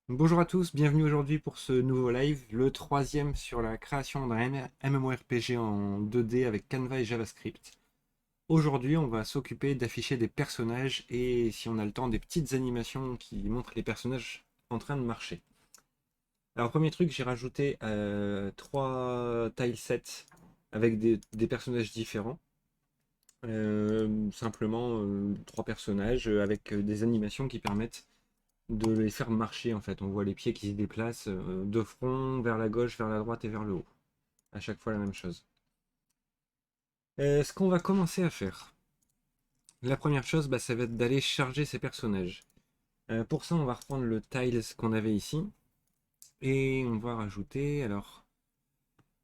Bonjour à tous, bienvenue aujourd'hui pour ce nouveau live, le troisième sur la création d'un MMORPG en 2D avec Canva et JavaScript. Aujourd'hui, on va s'occuper d'afficher des personnages et, si on a le temps, des petites animations qui montrent les personnages en train de marcher. Alors, premier truc, j'ai rajouté 3 tilesets avec des personnages différents. Simplement 3 personnages avec des animations qui permettent de les faire marcher en fait. On voit les pieds qui se déplacent de front, vers la gauche, vers la droite et vers le haut. À chaque fois la même chose. Ce qu'on va commencer à faire. La première chose, ça va être d'aller charger ces personnages. Pour ça, on va reprendre le tiles qu'on avait ici. Et on va rajouter, alors,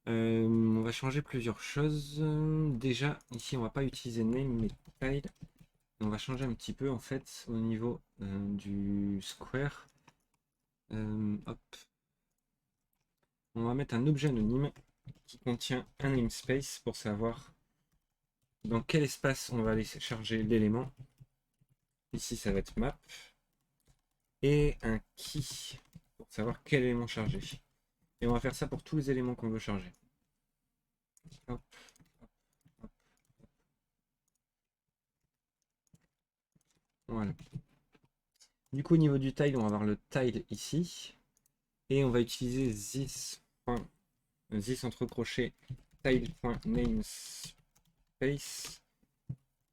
on va changer plusieurs choses. Déjà, ici, on va pas utiliser name, mais tile. On va changer un petit peu, en fait, au niveau du square. Hop. On va mettre un objet anonyme qui contient un namespace pour savoir dans quel espace on va aller charger l'élément. Ici, ça va être map. Et un key pour savoir quel élément charger. Et on va faire ça pour tous les éléments qu'on veut charger. Hop, hop. Voilà. Du coup, au niveau du tile, on va avoir le tile ici. Et on va utiliser this entre crochets tile.namespace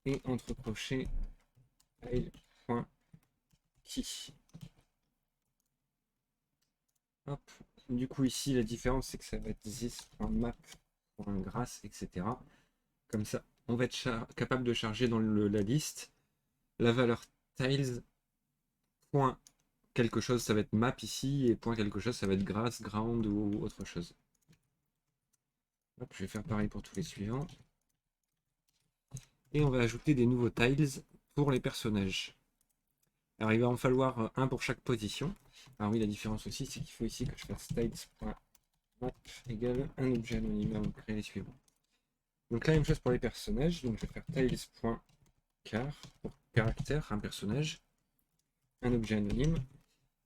et entre crochets tile.key. Hop. Du coup, ici, la différence, c'est que ça va être this.map.grass, etc. Comme ça, on va être capable de charger dans la liste la valeur tiles, point quelque chose, ça va être map ici, et point quelque chose, ça va être grass, ground ou autre chose. Hop, je vais faire pareil pour tous les suivants. Et on va ajouter des nouveaux tiles pour les personnages. Alors, il va en falloir un pour chaque position. Alors oui, la différence aussi, c'est qu'il faut ici que je fasse tiles.map égale un objet anonyme avant de créer les suivants. Donc la même chose pour les personnages, donc je vais faire tiles.char pour caractère, un personnage, un objet anonyme,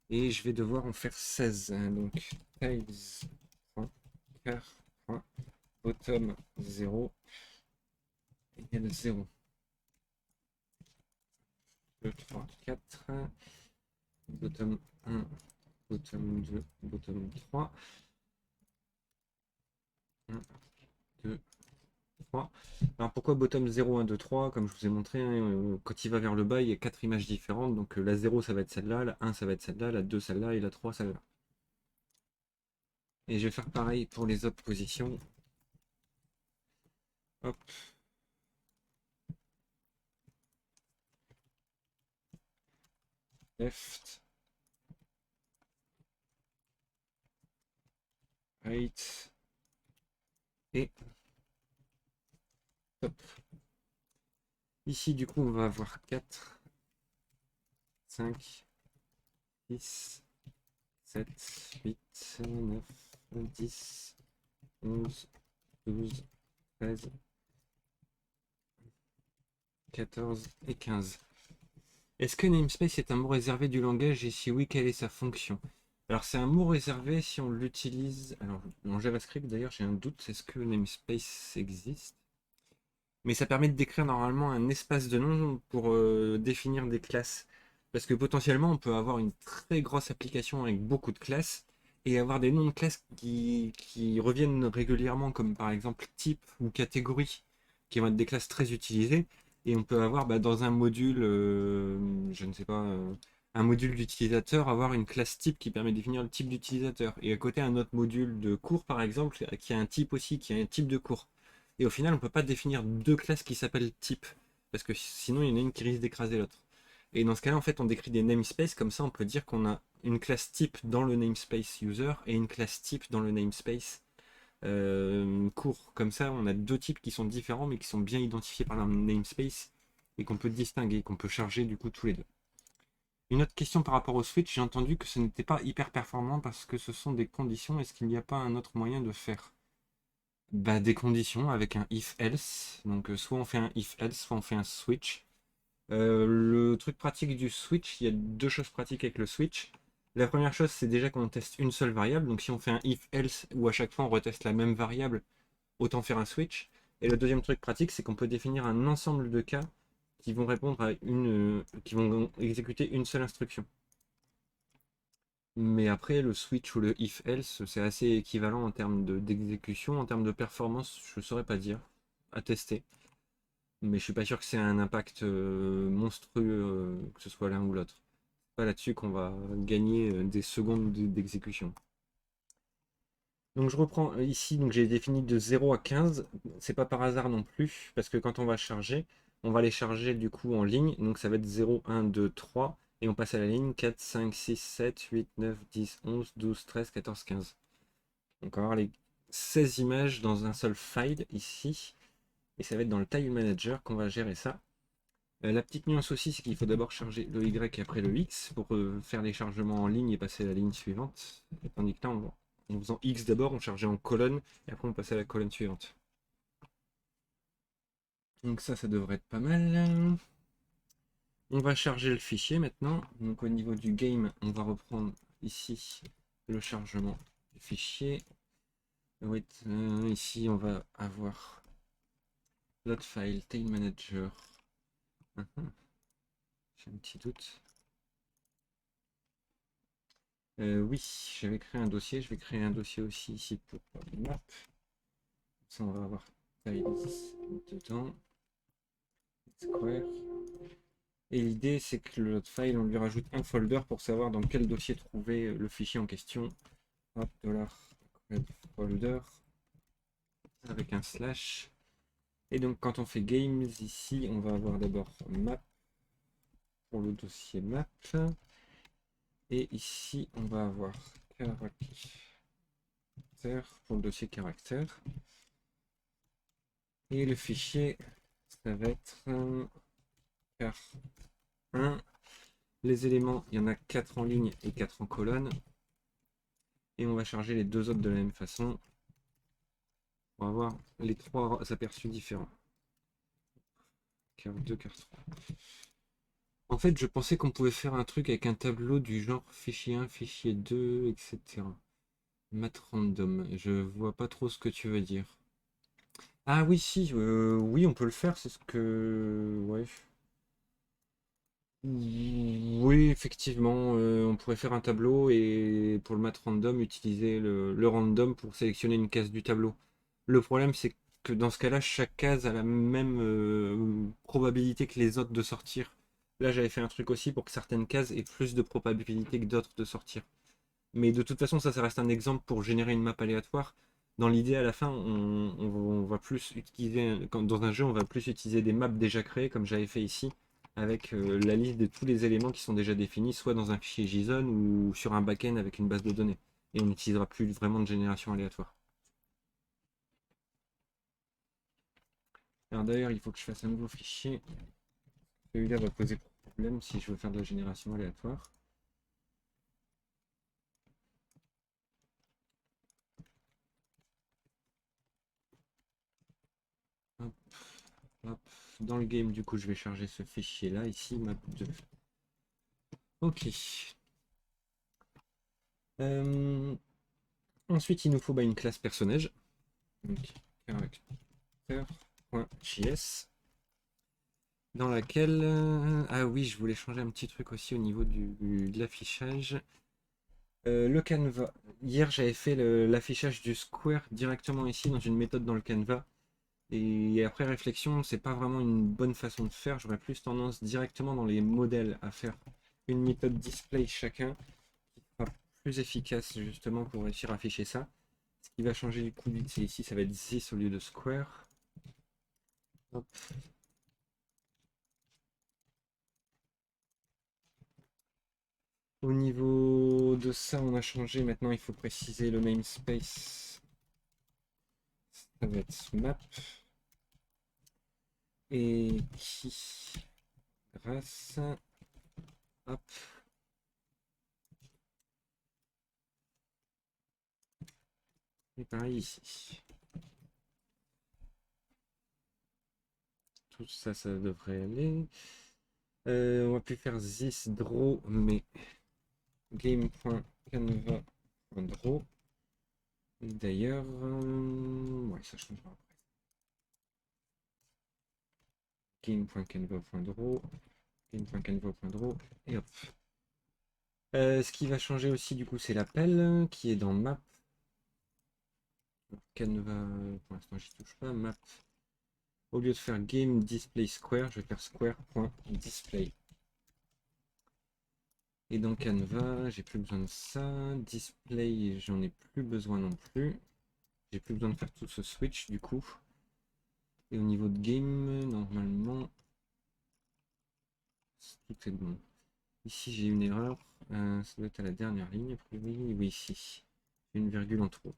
et je vais devoir en faire 16. Donc tiles.char.bottom 0 égale 0. 2, 3, 4, bottom 1, bottom 2, bottom 3, 1, 2, 3. Alors pourquoi bottom 0, 1, 2, 3? Comme je vous ai montré, hein, quand il va vers le bas, il y a 4 images différentes. Donc la 0, ça va être celle-là, la 1, ça va être celle-là, la 2, celle-là, et la 3, celle-là. Et je vais faire pareil pour les autres positions. Hop. Left. Right. Et top. Ici, du coup, on va avoir 4, 5, 6, 7, 8, 9, 10, 11, 12, 13, 14 et 15. Est-ce que namespace est un mot réservé du langage et si oui, quelle est sa fonction? Alors c'est un mot réservé si on l'utilise. Alors en JavaScript d'ailleurs j'ai un doute, est-ce que namespace existe? Mais ça permet de décrire normalement un espace de nom pour définir des classes. Parce que potentiellement on peut avoir une très grosse application avec beaucoup de classes et avoir des noms de classes qui reviennent régulièrement comme par exemple type ou catégorie qui vont être des classes très utilisées. Et on peut avoir dans un module, je ne sais pas, un module d'utilisateur, avoir une classe type qui permet de définir le type d'utilisateur. Et à côté un autre module de cours par exemple qui a un type aussi, qui a un type de cours. Et au final, on ne peut pas définir deux classes qui s'appellent type, parce que sinon il y en a une qui risque d'écraser l'autre. Et dans ce cas-là, en fait, on décrit des namespaces, comme ça on peut dire qu'on a une classe type dans le namespace user et une classe type dans le namespace cours. Comme ça, on a deux types qui sont différents mais qui sont bien identifiés par leur namespace et qu'on peut distinguer, qu'on peut charger du coup tous les deux. Une autre question par rapport au switch, j'ai entendu que ce n'était pas hyper performant parce que ce sont des conditions. Est-ce qu'il n'y a pas un autre moyen de faire? Des conditions avec un if-else. Donc soit on fait un if-else, soit on fait un switch. Le truc pratique du switch, il y a deux choses pratiques avec le switch. La première chose, c'est déjà qu'on teste une seule variable. Donc si on fait un if else où à chaque fois on reteste la même variable, autant faire un switch. Et le deuxième truc pratique, c'est qu'on peut définir un ensemble de cas qui vont répondre à qui vont exécuter une seule instruction. Mais après, le switch ou le if else, c'est assez équivalent en termes d'exécution, en termes de performance, je ne saurais pas dire, à tester. Mais je suis pas sûr que c'est un impact monstrueux, que ce soit l'un ou l'autre. C'est pas là-dessus qu'on va gagner des secondes d'exécution. Donc je reprends ici, donc j'ai défini de 0 à 15. C'est pas par hasard non plus, parce que quand on va charger, on va les charger du coup en ligne. Donc ça va être 0, 1, 2, 3. Et on passe à la ligne 4, 5, 6, 7, 8, 9, 10, 11, 12, 13, 14, 15. Donc on va avoir les 16 images dans un seul file ici. Et ça va être dans le Tile Manager qu'on va gérer ça. La petite nuance aussi, c'est qu'il faut d'abord charger le Y et après le X pour faire les chargements en ligne et passer à la ligne suivante. Tandis que là, en faisant X d'abord, on chargeait en colonne et après on passait à la colonne suivante. Donc ça devrait être pas mal. On va charger le fichier maintenant. Donc au niveau du game, on va reprendre ici le chargement du fichier. Ici, on va avoir load file, tail manager. J'ai un petit doute. Oui, j'avais créé un dossier. Je vais créer un dossier aussi ici pour map. Ça, on va avoir taille dedans. Square. Et l'idée, c'est que le file, on lui rajoute un folder pour savoir dans quel dossier trouver le fichier en question. Hop, $folder avec un slash. Et donc, quand on fait games ici, on va avoir d'abord map pour le dossier map. Et ici, on va avoir caractère pour le dossier caractère. Et le fichier, ça va être car 1. Les éléments, il y en a 4 en ligne et 4 en colonne. Et on va charger les deux autres de la même façon pour avoir les trois aperçus différents. Car 2, car 3. En fait, je pensais qu'on pouvait faire un truc avec un tableau du genre fichier 1, fichier 2, etc. Mat random. Je vois pas trop ce que tu veux dire. Ah oui, si, oui, on peut le faire, c'est ce que... Ouais. Oui, effectivement, on pourrait faire un tableau et pour le mat random, utiliser le random pour sélectionner une case du tableau. Le problème, c'est que dans ce cas-là, chaque case a la même probabilité que les autres de sortir. Là, j'avais fait un truc aussi pour que certaines cases aient plus de probabilité que d'autres de sortir. Mais de toute façon, ça reste un exemple pour générer une map aléatoire. Dans l'idée, à la fin, on va plus utiliser, dans un jeu, on va plus utiliser des maps déjà créées, comme j'avais fait ici, avec la liste de tous les éléments qui sont déjà définis, soit dans un fichier JSON ou sur un backend avec une base de données. Et on n'utilisera plus vraiment de génération aléatoire. Alors d'ailleurs, il faut que je fasse un nouveau fichier. Celui-là va poser problème si je veux faire de la génération aléatoire. Hop, hop. Dans le game, du coup, je vais charger ce fichier-là, ici, map2. Ok. Ensuite, il nous faut une classe personnage. Donc, character.js dans laquelle... ah oui, je voulais changer un petit truc aussi au niveau de l'affichage. Le Canva. Hier, j'avais fait l'affichage du square directement ici dans une méthode dans le Canva. Et après réflexion, c'est pas vraiment une bonne façon de faire. J'aurais plus tendance directement dans les modèles à faire une méthode display chacun qui sera plus efficace justement pour réussir à afficher ça. Ce qui va changer du coup, c'est ici, ça va être this au lieu de square. Hop. Au niveau de ça, on a changé. Maintenant, il faut préciser le namespace. Ça va être map. Et qui grâce. Hop. Et pareil ici. Tout ça, ça devrait aller. On va plus faire this draw, mais game.canva.draw. D'ailleurs, ouais, ça changera après. Game.canva.draw, game.canva.draw, et hop. Ce qui va changer aussi, du coup, c'est l'appel qui est dans map. Canva, pour l'instant, j'y touche pas. Map. Au lieu de faire game display square, je vais faire square.display. Et dans Canva, j'ai plus besoin de ça. Display, j'en ai plus besoin non plus. J'ai plus besoin de faire tout ce switch du coup. Et au niveau de game, normalement, tout est bon. Ici, j'ai une erreur. Ça doit être à la dernière ligne. A priori, oui, ici. J'ai une virgule en trop.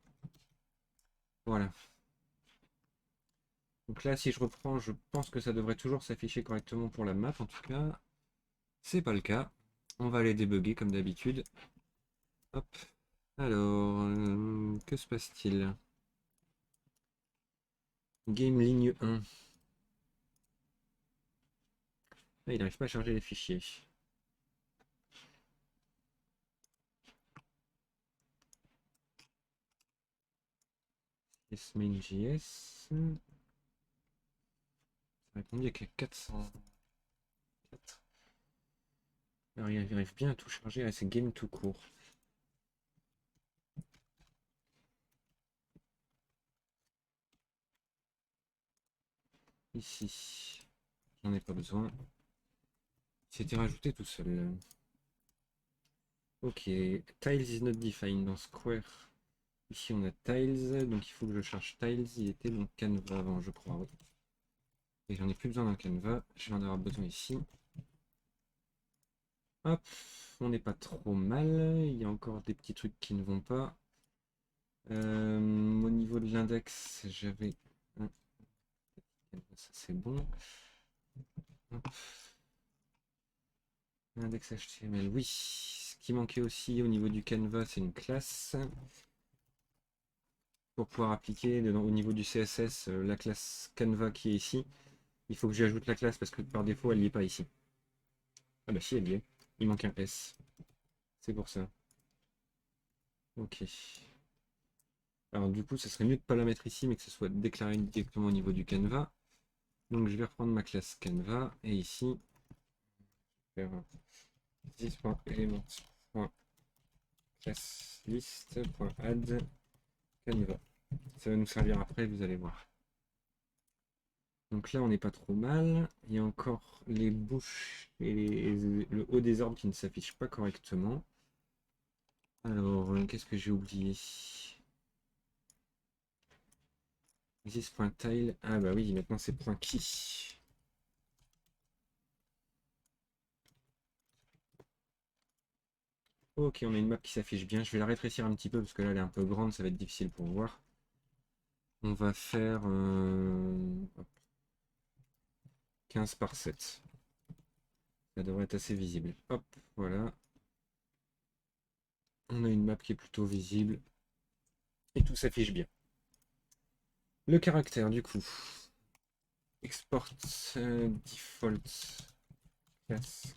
Voilà. Donc là, si je reprends, je pense que ça devrait toujours s'afficher correctement pour la map. En tout cas, c'est pas le cas. On va aller débugger comme d'habitude. Hop. Alors, que se passe-t-il? Game ligne 1. Ah, il n'arrive pas à charger les fichiers. Main.js. Ça répond qu'il y a 404. Alors il arrive bien à tout charger. Ah, c'est game tout court. Ici, j'en ai pas besoin. C'était rajouté tout seul. Ok, tiles is not defined dans Square. Ici on a tiles, donc il faut que je charge tiles. Il était dans Canva avant, je crois. Oui. Et j'en ai plus besoin dans Canva. Je vais en avoir besoin ici. Hop, on n'est pas trop mal. Il y a encore des petits trucs qui ne vont pas. Au niveau de l'index, j'avais. Ça c'est bon. Hop. Index HTML, oui. Ce qui manquait aussi au niveau du Canva, c'est une classe. Pour pouvoir appliquer au niveau du CSS la classe Canva qui est ici. Il faut que j'ajoute la classe parce que par défaut, elle n'y est pas ici. Ah bah si, elle y est. Il manque un S. C'est pour ça. Ok. Alors du coup, ça serait mieux de ne pas la mettre ici, mais que ce soit déclaré directement au niveau du Canva. Donc je vais reprendre ma classe Canva et ici, faire this.element.classlist.add Canva. Ça va nous servir après, vous allez voir. Donc là, on n'est pas trop mal. Il y a encore les bouches et le haut des arbres qui ne s'affichent pas correctement. Alors, qu'est-ce que j'ai oublié? This.tile. Ah bah oui, maintenant c'est point .key. Ok, on a une map qui s'affiche bien. Je vais la rétrécir un petit peu parce que là, elle est un peu grande. Ça va être difficile pour voir. On va faire 15 par 7. Ça devrait être assez visible. Hop, voilà. On a une map qui est plutôt visible. Et tout s'affiche bien. Le caractère, du coup. Export default class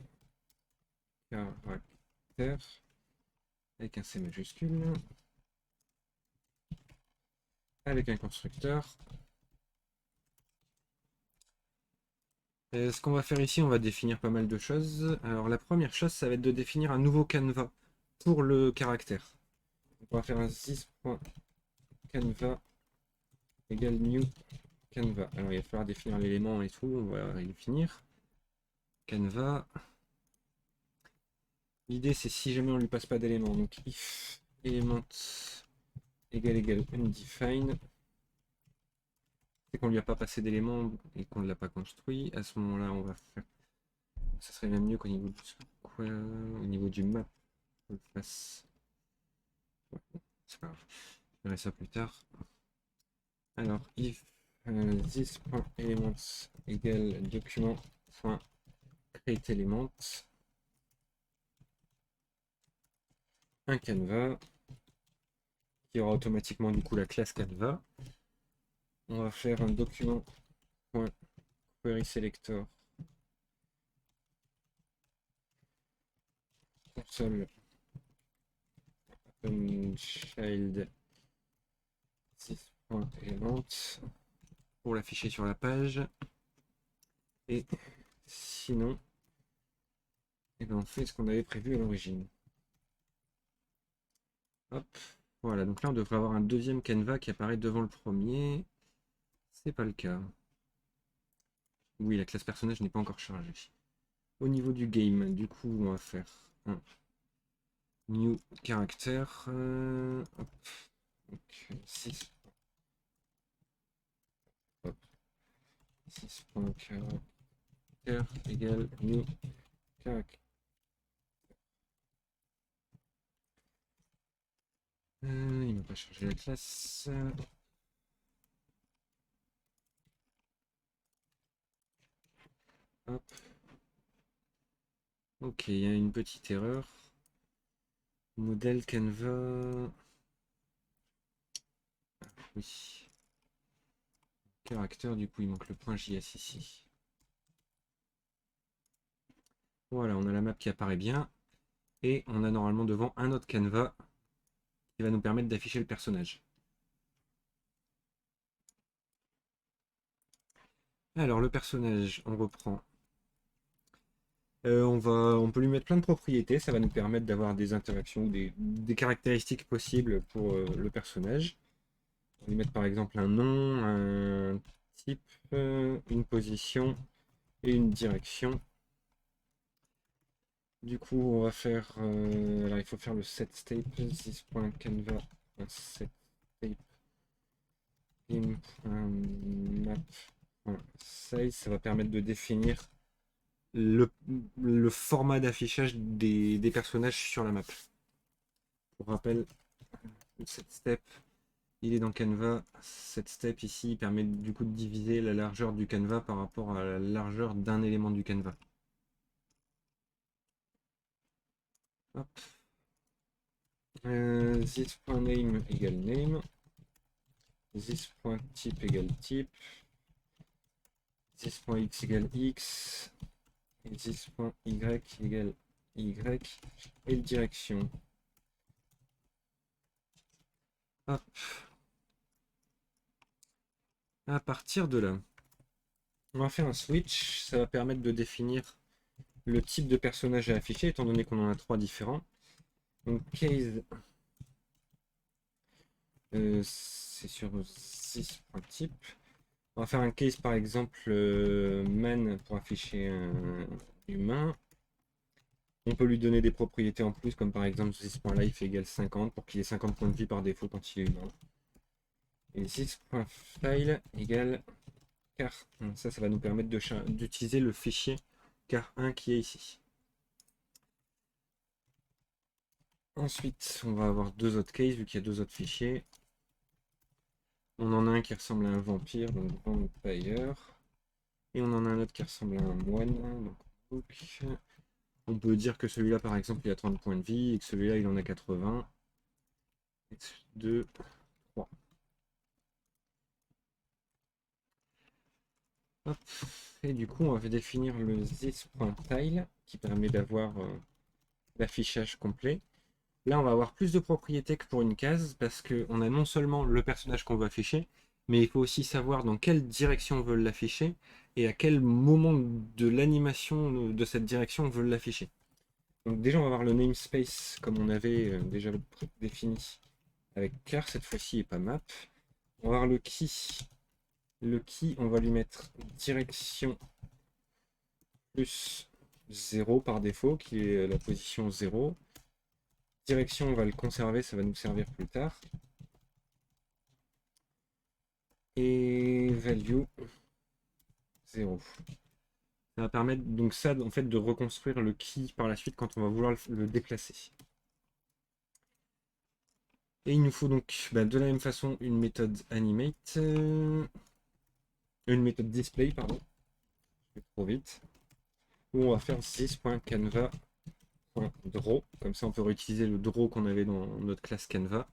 caractère avec un C majuscule. Avec un constructeur. Ce qu'on va faire ici, on va définir pas mal de choses. Alors la première chose, ça va être de définir un nouveau canevas pour le caractère. On va faire un this.canva égale new canva. Alors il va falloir définir l'élément et tout, on va y définir. Canva. L'idée c'est si jamais on lui passe pas d'élément, donc if element égale undefined, c'est qu'on lui a pas passé d'éléments et qu'on ne l'a pas construit. À ce moment-là, on va faire. Ça serait même mieux qu'au niveau du au niveau du map, on le fasse. Ouais, c'est pas grave. Je verrai ça plus tard. Alors, if this.elements égale document.createElement, un canevas qui aura automatiquement du coup la classe canevas. On va faire un document.querySelector console child 6.element pour l'afficher sur la page. Et sinon, eh ben on fait ce qu'on avait prévu à l'origine. Hop, voilà, donc là on devrait avoir un deuxième canevas qui apparaît devant le premier. C'est pas le cas. Oui, la classe personnage n'est pas encore chargée. Au niveau du game, du coup, on va faire un new character. Hop, donc 6. Hop, 6.character égale new character. Il m'a pas chargé la classe. Hop. Ok, il y a une petite erreur. Modèle Canva. Oui. Caractère, du coup, il manque le point JS ici. Voilà, on a la map qui apparaît bien. Et on a normalement devant un autre canevas qui va nous permettre d'afficher le personnage. Alors, le personnage, on reprend. On peut lui mettre plein de propriétés. Ça va nous permettre d'avoir des interactions, des caractéristiques possibles pour le personnage. On va lui mettre par exemple un nom, un type, une position et une direction. Du coup, on va faire. Alors, il faut faire le set state 6.canva set state in.map.size. Ça va permettre de définir le, le format d'affichage des personnages sur la map. Pour rappel, le set step, il est dans Canva. Set step ici il permet du coup de diviser la largeur du canevas par rapport à la largeur d'un élément du canevas. Hop. This.name égale name. This.type égale type. This.x égale x. Et this.y égale y. Et le direction. Hop. À partir de là, on va faire un switch. Ça va permettre de définir le type de personnage à afficher, étant donné qu'on en a 3 différents. Donc case, c'est sur this.type. On va faire un case par exemple man pour afficher un humain. On peut lui donner des propriétés en plus, comme par exemple this.life égale 50 pour qu'il ait 50 points de vie par défaut quand il est humain. Et this.file égale car. Ça va nous permettre d'utiliser le fichier car1 qui est ici. Ensuite, on va avoir deux autres cases, vu qu'il y a deux autres fichiers. On en a un qui ressemble à un vampire, donc vampire. Et on en a un autre qui ressemble à un moine, donc on peut dire que celui-là, par exemple, il a 30 points de vie, et que celui-là, il en a 80. 2, 3. Hop. Et du coup, on va définir le this.tile, qui permet d'avoir l'affichage complet. Là, on va avoir plus de propriétés que pour une case, parce qu'on a non seulement le personnage qu'on veut afficher, mais il faut aussi savoir dans quelle direction on veut l'afficher, et à quel moment de l'animation de cette direction on veut l'afficher. Donc déjà, on va avoir le namespace comme on avait déjà défini avec car cette fois-ci et pas map. On va avoir le key. Le key, on va lui mettre direction plus 0 par défaut, qui est la position 0. Direction, on va le conserver, ça va nous servir plus tard. Et value 0. Ça va permettre donc ça en fait de reconstruire le key par la suite quand on va vouloir le déplacer. Et il nous faut donc de la même façon une méthode animate, une méthode display, pardon, je vais trop vite, où on va faire this.canva.draw, comme ça on peut réutiliser le draw qu'on avait dans notre classe Canva.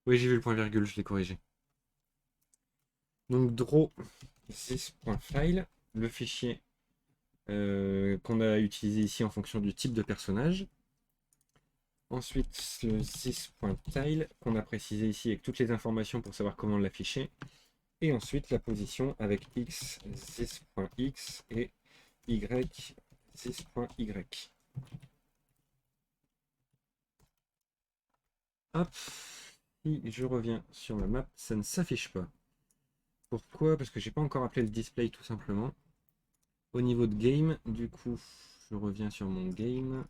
Oui, j'ai vu le point virgule, je l'ai corrigé. Donc draw this.file, le fichier qu'on a utilisé ici en fonction du type de personnage. Ensuite, le this.tile qu'on a précisé ici avec toutes les informations pour savoir comment l'afficher. Et ensuite, la position avec x this.x et y this.y. Hop, si je reviens sur ma map, ça ne s'affiche pas. Pourquoi? Parce que j'ai pas encore appelé le display tout simplement. Au niveau de game, du coup, je reviens sur mon game.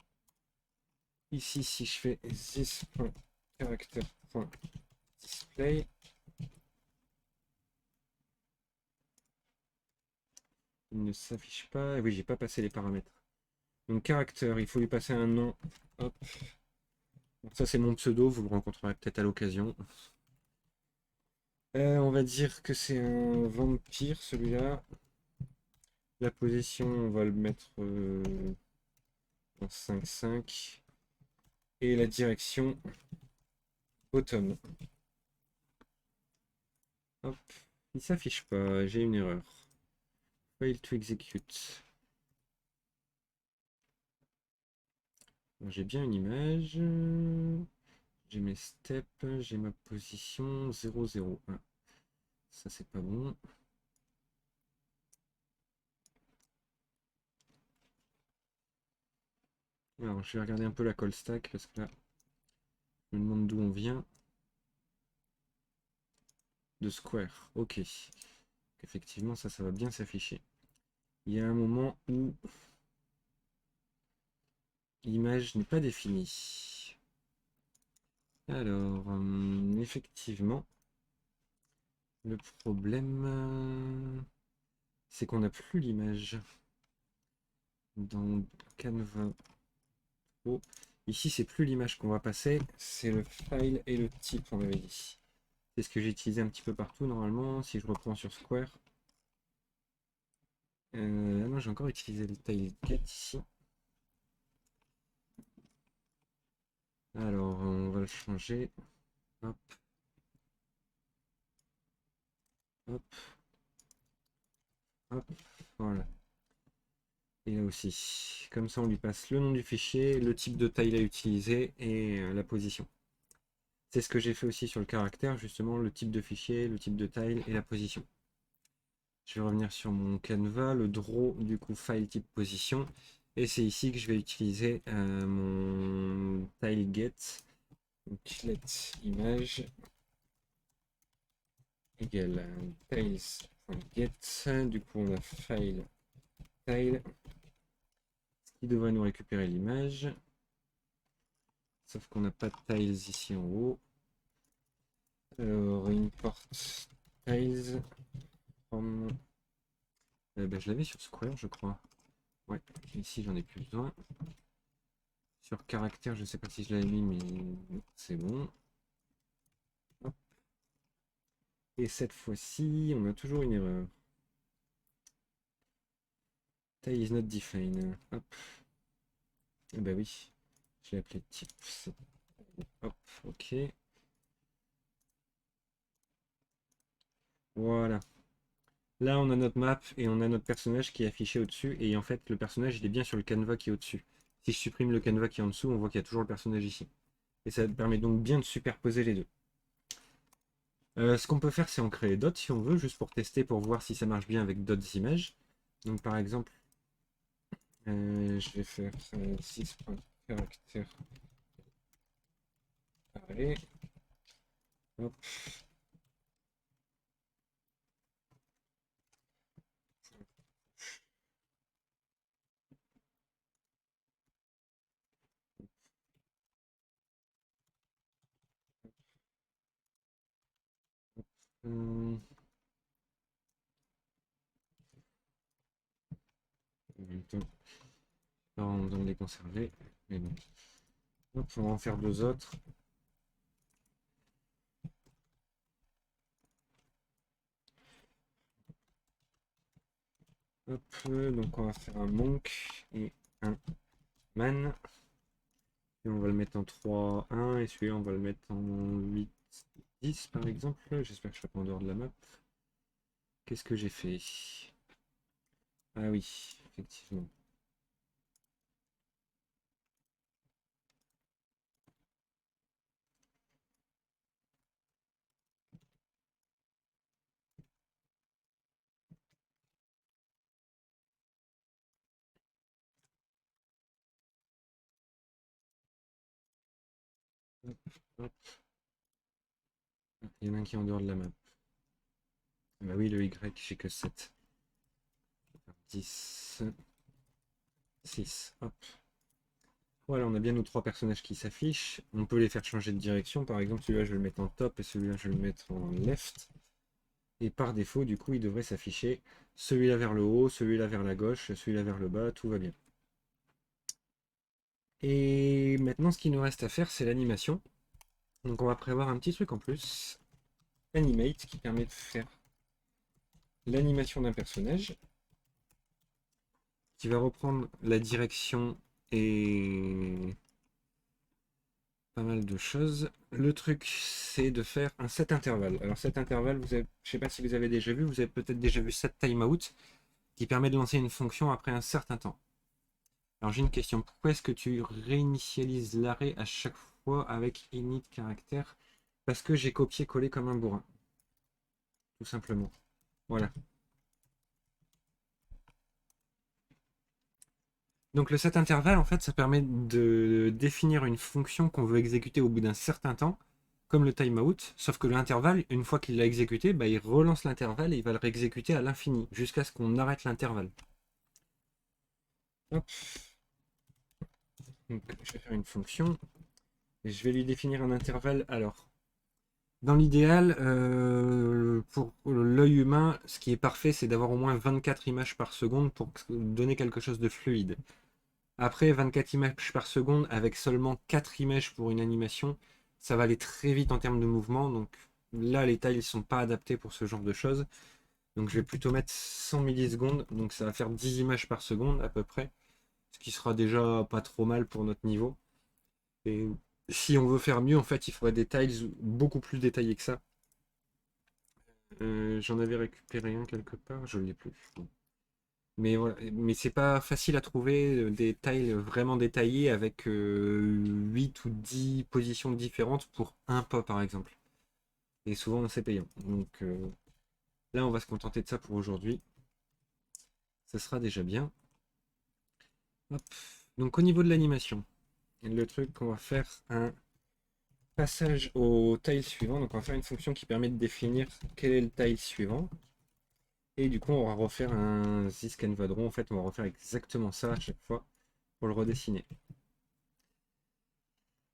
Ici, si je fais this.character.display, il ne s'affiche pas. Oui, j'ai pas passé les paramètres. Donc caractère, il faut lui passer un nom. Hop. Donc, ça c'est mon pseudo, vous le rencontrerez peut-être à l'occasion. On va dire que c'est un vampire celui-là. La position, on va le mettre en 5.5. Et la direction, bottom. Hop, il s'affiche pas, j'ai une erreur. Fail to execute. J'ai bien une image. J'ai mes steps, j'ai ma position 0,01. Ça c'est pas bon. Alors je vais regarder un peu la call stack parce que là, je me demande d'où on vient. De square, ok. Effectivement, ça va bien s'afficher. Il y a un moment où l'image n'est pas définie. Alors, effectivement, le problème, c'est qu'on n'a plus l'image dans Canva. Oh. Ici, c'est plus l'image qu'on va passer, c'est le file et le type, on avait dit. C'est ce que j'ai utilisé un petit peu partout normalement. Si je reprends sur Square, non, j'ai encore utilisé le tileget ici. Alors, on va le changer. Hop. Hop. Hop. Voilà. Et là aussi. Comme ça, on lui passe le nom du fichier, le type de tile à utiliser et la position. C'est ce que j'ai fait aussi sur le caractère, justement, le type de fichier, le type de tile et la position. Je vais revenir sur mon Canva, le draw, du coup, file type position. Et c'est ici que je vais utiliser mon tileget. Donc, let image égale tiles.get. Du coup, on a file tile qui devrait nous récupérer l'image. Sauf qu'on n'a pas de tiles ici en haut. Alors, import tiles from. Je l'avais sur Square, je crois. Ouais, ici j'en ai plus besoin. Sur caractère, je sais pas si je l'avais mis, mais c'est bon. Hop. Et cette fois-ci, on a toujours une erreur. Tile is not defined. Hop. Eh ben oui, je l'ai appelé type. Hop, ok. Voilà. Là, on a notre map et on a notre personnage qui est affiché au-dessus. Et en fait, le personnage, il est bien sur le canevas qui est au-dessus. Si je supprime le canevas qui est en dessous, on voit qu'il y a toujours le personnage ici. Et ça permet donc bien de superposer les deux. Ce qu'on peut faire, c'est en créer d'autres si on veut, juste pour tester, pour voir si ça marche bien avec d'autres images. Donc par exemple, je vais faire 6.character. Allez. Hop. En même temps, on va les conserver. Mais bon. Hop, on va en faire deux autres. Hop, donc on va faire un monk et un man. Et on va le mettre en 3-1 et celui-là on va le mettre en 8-10 par exemple. J'espère que je ne serai pas en dehors de la map. Qu'est-ce que j'ai fait? Ah oui, effectivement. Hop, hop. Il y en a un qui est en dehors de la map. Bah oui, le Y, j'ai que 7. 10, 6, hop. Voilà, on a bien nos trois personnages qui s'affichent. On peut les faire changer de direction. Par exemple, celui-là, je vais le mettre en top et celui-là, je vais le mettre en left. Et par défaut, du coup, il devrait s'afficher celui-là vers le haut, celui-là vers la gauche, celui-là vers le bas, tout va bien. Et maintenant, ce qu'il nous reste à faire, c'est l'animation. Donc on va prévoir un petit truc en plus. Animate, qui permet de faire l'animation d'un personnage, qui va reprendre la direction et pas mal de choses. Le truc, c'est de faire un set intervalle. Alors cet intervalle, je ne sais pas si vous avez déjà vu, vous avez peut-être déjà vu set timeout, qui permet de lancer une fonction après un certain temps. Alors j'ai une question, pourquoi est-ce que tu réinitialises l'arrêt à chaque fois avec init caractère? Parce que j'ai copié-collé comme un bourrin. Tout simplement. Voilà. Donc le set intervalle, en fait, ça permet de définir une fonction qu'on veut exécuter au bout d'un certain temps, comme le timeout, sauf que l'intervalle, une fois qu'il l'a exécuté, bah, il relance l'intervalle et il va le réexécuter à l'infini, jusqu'à ce qu'on arrête l'intervalle. Hop. Donc, je vais faire une fonction, et je vais lui définir un intervalle. Alors, dans l'idéal, pour l'œil humain, ce qui est parfait, c'est d'avoir au moins 24 images par seconde pour donner quelque chose de fluide. Après, 24 images par seconde avec seulement 4 images pour une animation, ça va aller très vite en termes de mouvement. Donc là, les tailles ne sont pas adaptées pour ce genre de choses. Donc je vais plutôt mettre 100 millisecondes. Donc ça va faire 10 images par seconde à peu près. Ce qui sera déjà pas trop mal pour notre niveau. Et si on veut faire mieux, en fait, il faudrait des tiles beaucoup plus détaillés que ça. J'en avais récupéré un quelque part, je ne l'ai plus. Mais voilà, mais c'est pas facile à trouver des tiles vraiment détaillés avec 8 ou 10 positions différentes pour un pas par exemple. Et souvent c'est payant. Donc là on va se contenter de ça pour aujourd'hui. Ça sera déjà bien. Hop. Donc au niveau de l'animation, le truc qu'on va faire un passage au tile suivant. Donc on va faire une fonction qui permet de définir quel est le tile suivant. Et du coup on va refaire un this canva draw. En fait on va refaire exactement ça à chaque fois pour le redessiner.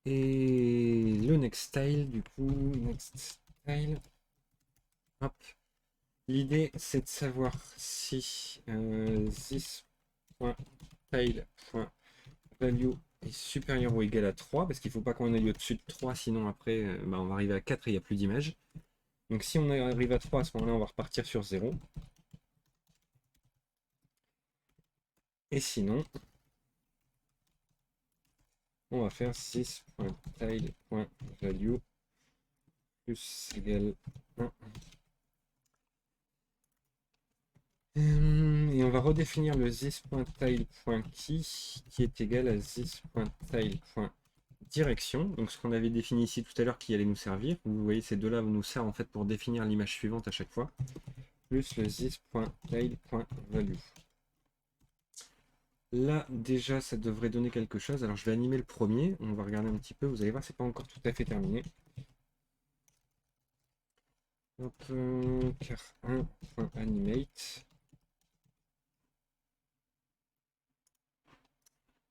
Et le next style, du coup, next style. Hop. L'idée, c'est de savoir si this.tile.value est supérieur ou égal à 3, parce qu'il ne faut pas qu'on aille au-dessus de 3, sinon après, bah, on va arriver à 4 et il n'y a plus d'image. Donc si on arrive à 3, à ce moment-là, on va repartir sur 0. Et sinon, on va faire 6.tile.value plus égal 1. Et on va redéfinir le this.tile.key qui est égal à this.tile.direction. Donc ce qu'on avait défini ici tout à l'heure qui allait nous servir. Vous voyez ces deux-là nous servent en fait pour définir l'image suivante à chaque fois. Plus le this.tile.value. Là déjà ça devrait donner quelque chose. Alors je vais animer le premier. On va regarder un petit peu. Vous allez voir c'est pas encore tout à fait terminé. Hop, car 1.animate.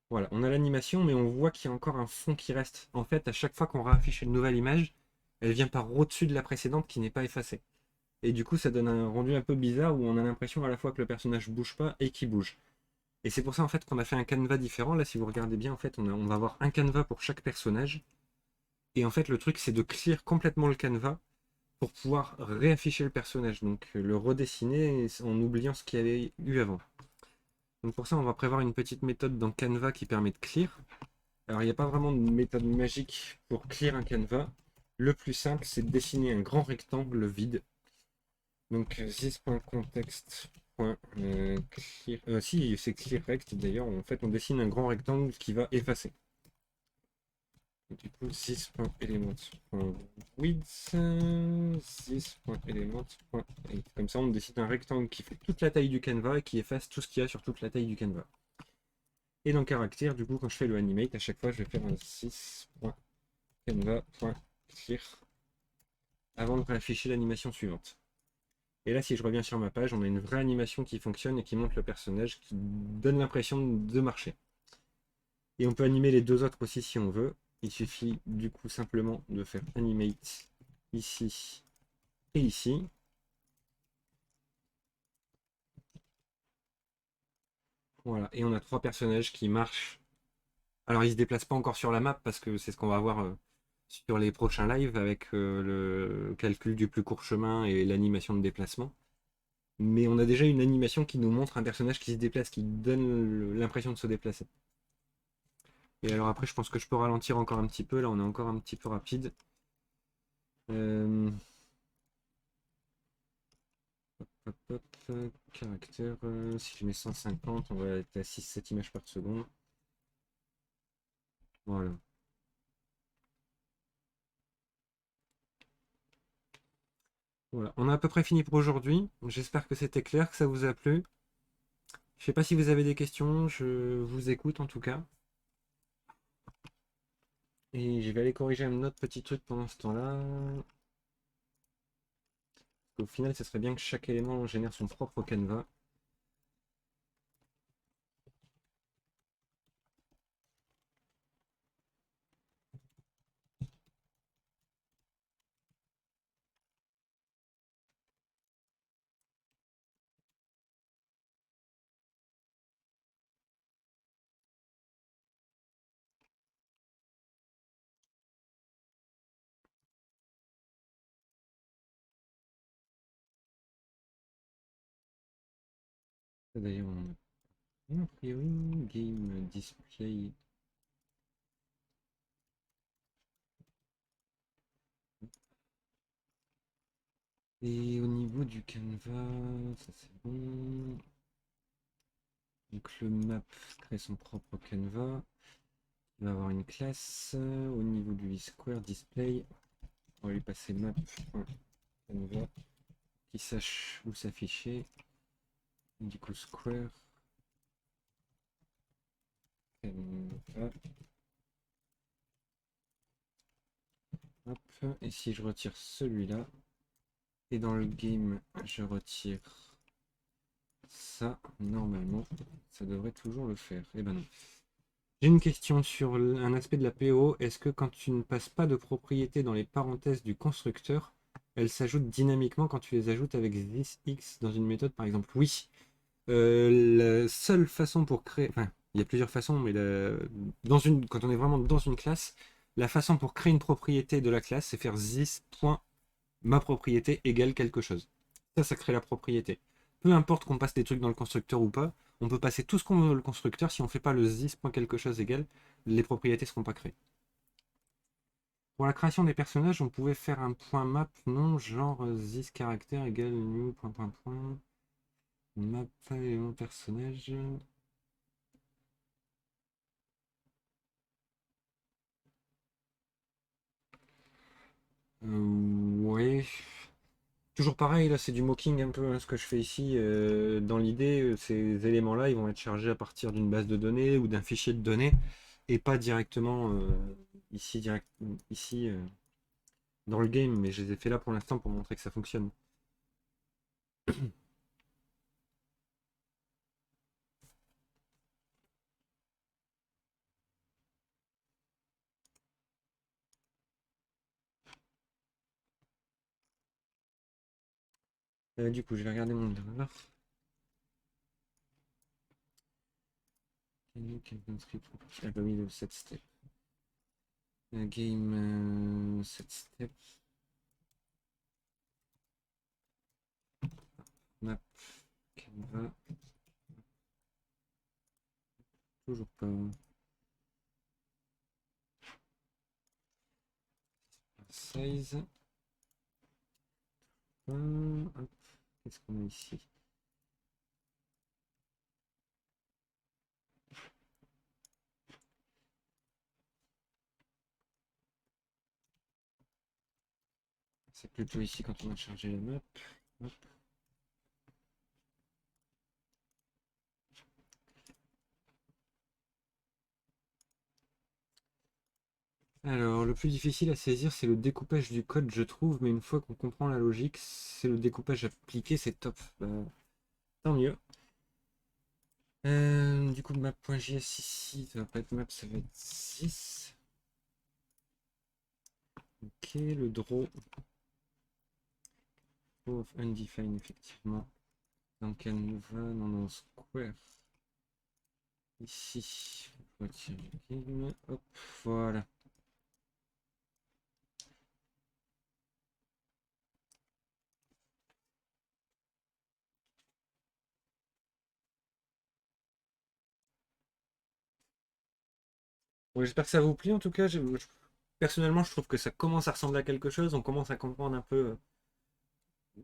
Voilà, on a l'animation, mais on voit qu'il y a encore un fond qui reste. En fait, à chaque fois qu'on réaffiche une nouvelle image, elle vient par au-dessus de la précédente qui n'est pas effacée. Et du coup, ça donne un rendu un peu bizarre où on a l'impression à la fois que le personnage bouge pas et qu'il bouge. Et c'est pour ça en fait qu'on a fait un canevas différent. Là, si vous regardez bien, en fait, on va avoir un canevas pour chaque personnage. Et en fait, le truc, c'est de clear complètement le canevas pour pouvoir réafficher le personnage. Donc, le redessiner en oubliant ce qu'il y avait eu avant. Donc pour ça, on va prévoir une petite méthode dans Canva qui permet de clear. Alors, il n'y a pas vraiment de méthode magique pour clear un canevas. Le plus simple, c'est de dessiner un grand rectangle vide. Donc, this.context. Si, c'est clearRect d'ailleurs. En fait, on dessine un grand rectangle qui va effacer. Du coup, this.element.width, this.element.height. Comme ça, on décide un rectangle qui fait toute la taille du canevas et qui efface tout ce qu'il y a sur toute la taille du canevas. Et dans caractère, du coup, quand je fais le animate, à chaque fois, je vais faire un 6. canva.clear avant de réafficher l'animation suivante. Et là, si je reviens sur ma page, on a une vraie animation qui fonctionne et qui montre le personnage, qui donne l'impression de marcher. Et on peut animer les deux autres aussi si on veut. Il suffit du coup simplement de faire animate ici et ici. Voilà, et on a trois personnages qui marchent. Alors ils se déplacent pas encore sur la map parce que c'est ce qu'on va voir sur les prochains lives avec le calcul du plus court chemin et l'animation de déplacement. Mais on a déjà une animation qui nous montre un personnage qui se déplace, qui donne l'impression de se déplacer. Et alors après, je pense que je peux ralentir encore un petit peu. Là, on est encore un petit peu rapide. Euh, Caractère, si je mets 150, on va être à 6-7 images par seconde. Voilà. Voilà. On a à peu près fini pour aujourd'hui. J'espère que c'était clair, que ça vous a plu. Je sais pas si vous avez des questions, je vous écoute en tout cas. Et je vais aller corriger un autre petit truc pendant ce temps-là. Au final, ce serait bien que chaque élément génère son propre canevas. D'ailleurs, on a a priori game display. Et au niveau du canevas, ça c'est bon. Donc le map crée son propre canevas. Il va avoir une classe. Au niveau du square display, on va lui passer map.canvas qui sache où s'afficher. Du coup square canvas. Hop. Et si je retire celui-là, et dans le game je retire ça, normalement ça devrait toujours le faire. Et ben non. J'ai une question sur un aspect de la PO. Est-ce que quand tu ne passes pas de propriété dans les parenthèses du constructeur, elles s'ajoutent dynamiquement quand tu les ajoutes avec thisX dans une méthode par exemple? Oui. La seule façon pour créer, enfin, il y a plusieurs façons, mais quand on est vraiment dans une classe, la façon pour créer une propriété de la classe, c'est faire this.maPropriété égale quelque chose. Ça crée la propriété. Peu importe qu'on passe des trucs dans le constructeur ou pas, on peut passer tout ce qu'on veut dans le constructeur. Si on ne fait pas le this.quelque chose égale, les propriétés ne seront pas créées. Pour la création des personnages, on pouvait faire un point map, non, genre this caractère égale new point point point map élément personnage. Ouais. Toujours pareil, là c'est du mocking un peu hein, ce que je fais ici. Dans l'idée, ces éléments-là, ils vont être chargés à partir d'une base de données ou d'un fichier de données et pas directement ici, ici dans le game, mais je les ai fait là pour l'instant pour montrer que ça fonctionne. Du coup, je vais regarder mon driver. Ah bah oui, le set step. Game set step. Map. Canva. Toujours pas. Size. Hop. Qu'est-ce qu'on a ici? C'est plutôt ici quand on a chargé la map. Hop. Alors, le plus difficile à saisir, c'est le découpage du code, je trouve, mais une fois qu'on comprend la logique, c'est le découpage appliqué, c'est top. Bah, tant mieux. Du coup, map.js ici, ça va pas être map, ça va être 6. Ok, le draw. Draw of undefined, effectivement. Dans Canva, non, non, Square. Ici, on retire le game. Hop, voilà. Bon, j'espère que ça vous plaît en tout cas. Personnellement, je trouve que ça commence à ressembler à quelque chose. On commence à comprendre un peu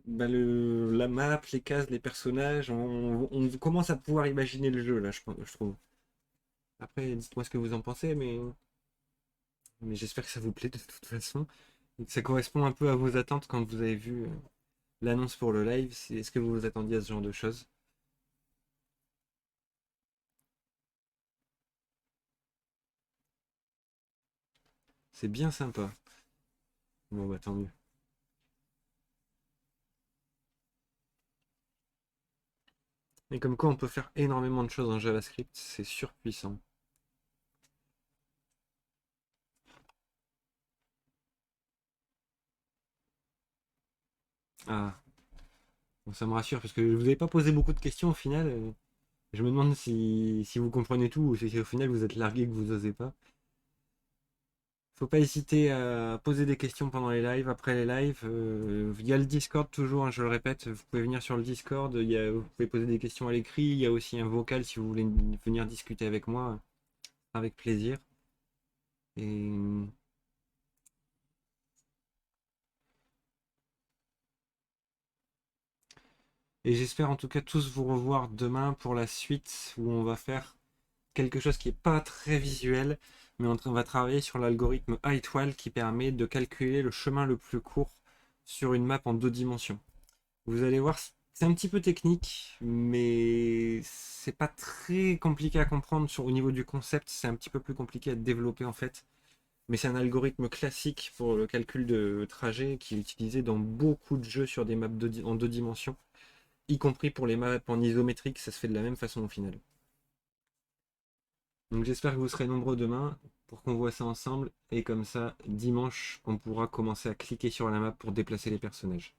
bah, la map, les cases, les personnages. On commence à pouvoir imaginer le jeu là, je trouve. Après, dites-moi ce que vous en pensez, mais j'espère que ça vous plaît de toute façon. Et que ça correspond un peu à vos attentes quand vous avez vu l'annonce pour le live. Est-ce que vous vous attendiez à ce genre de choses? C'est bien sympa. Bon, bah tant mieux. Et comme quoi, on peut faire énormément de choses en JavaScript, c'est surpuissant. Ah, bon, ça me rassure parce que je vous avais pas posé beaucoup de questions au final. Je me demande si vous comprenez tout ou si au final vous êtes largué que vous osez pas. Faut pas hésiter à poser des questions pendant les lives, après les lives. Il y a le Discord toujours, hein, je le répète, vous pouvez venir sur le Discord, vous pouvez poser des questions à l'écrit, il y a aussi un vocal si vous voulez venir discuter avec moi, avec plaisir. Et, et j'espère en tout cas tous vous revoir demain pour la suite où on va faire quelque chose qui n'est pas très visuel, mais on va travailler sur l'algorithme iToile qui permet de calculer le chemin le plus court sur une map en 2 dimensions. Vous allez voir, c'est un petit peu technique, mais c'est pas très compliqué à comprendre au niveau du concept. C'est un petit peu plus compliqué à développer en fait. Mais c'est un algorithme classique pour le calcul de trajet qui est utilisé dans beaucoup de jeux sur des maps en 2 dimensions, y compris pour les maps en isométrique. Ça se fait de la même façon au final. Donc j'espère que vous serez nombreux demain pour qu'on voit ça ensemble. Et comme ça, dimanche, on pourra commencer à cliquer sur la map pour déplacer les personnages.